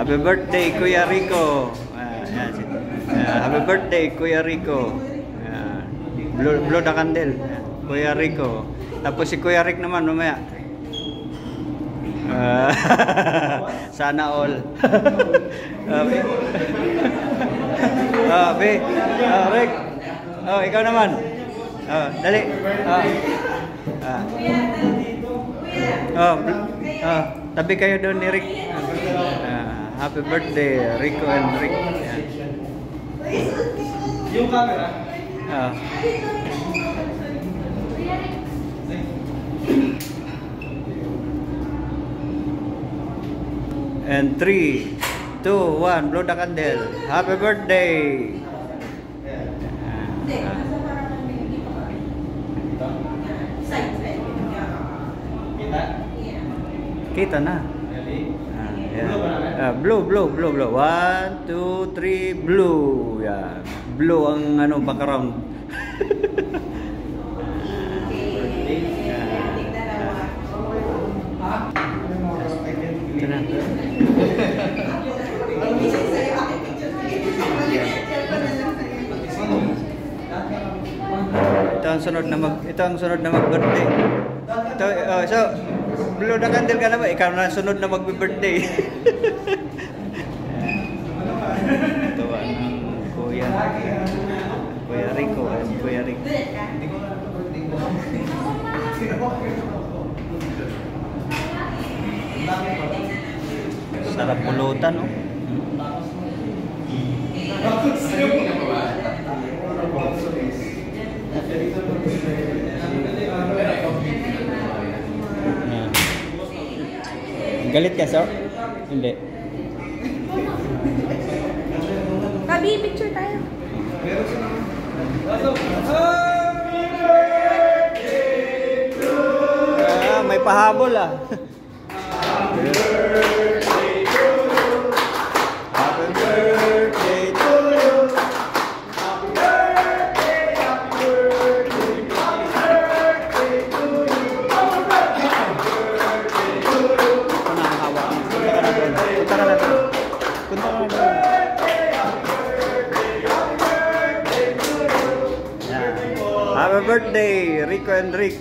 Happy birthday, Kuya Rico. Yan. Happy birthday, Kuya Rico. Blow the candle. Kuya Rico. Tapos si Kuya Rick naman mamaya. Sana all. Rick. Oh, ikaw naman. Dali. Tabi kayo doon ni Rick. Happy birthday, Rico and Rick. Yung camera? And 3, 2, 1, blow the candle. Happy birthday. Kita na. Blue. 1, 2, 3, blue. Yan. Blue ang background. Ito ang sunod na mag-birthday. So blow the candle ka na ba? Ikaw na sunod na mag-birthday. Ito ang Kuya Rico at Kuya Rick. Sarap pulutan, no? Galit ka, sir? Hindi. Kabi, picture tayo. May pahabol ah. Happy birthday to you. Happy birthday, happy birthday, happy birthday to you. Happy birthday to you. Punta ka na doon. Happy birthday, Rico and Rick.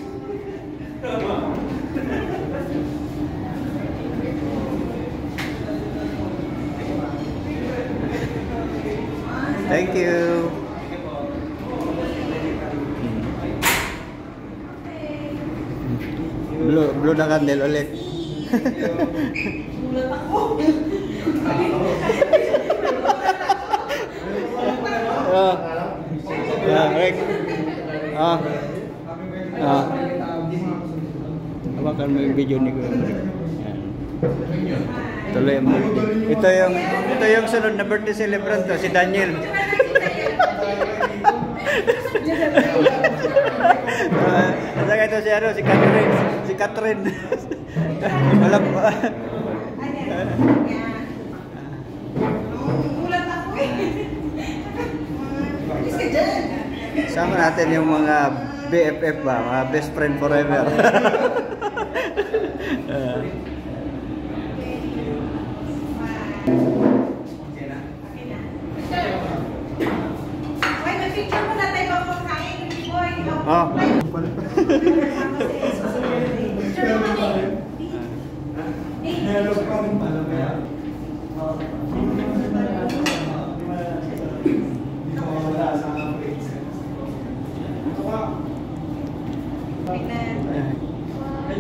Thank you. Blow na candle ulit. Rick. Hawakan mo yung video ni Kuya Rick. Tuloy ang birthday. Ito yung sunod na birthday celebrant to, si Daniel. At saka ito si Catherine. Si Catherine. Walang sama natin yung mga BFF ba, mga best friend forever.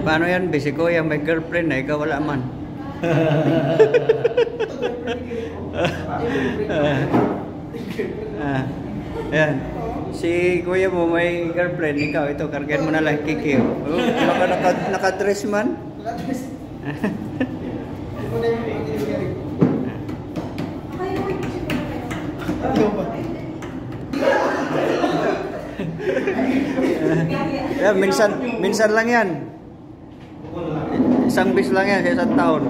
Paano yan? Bisi ko yung may girlfriend na ikaw wala man. Yan. Si kuya mo may girlfriend, ikaw ito, kargahan mo na lang kiki. Naka-dress man? Minsan lang yan. Isang bis lang yan sa isang taon.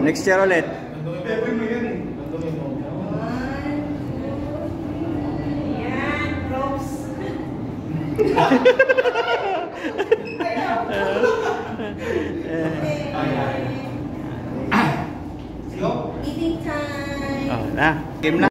Next year ulit. game na.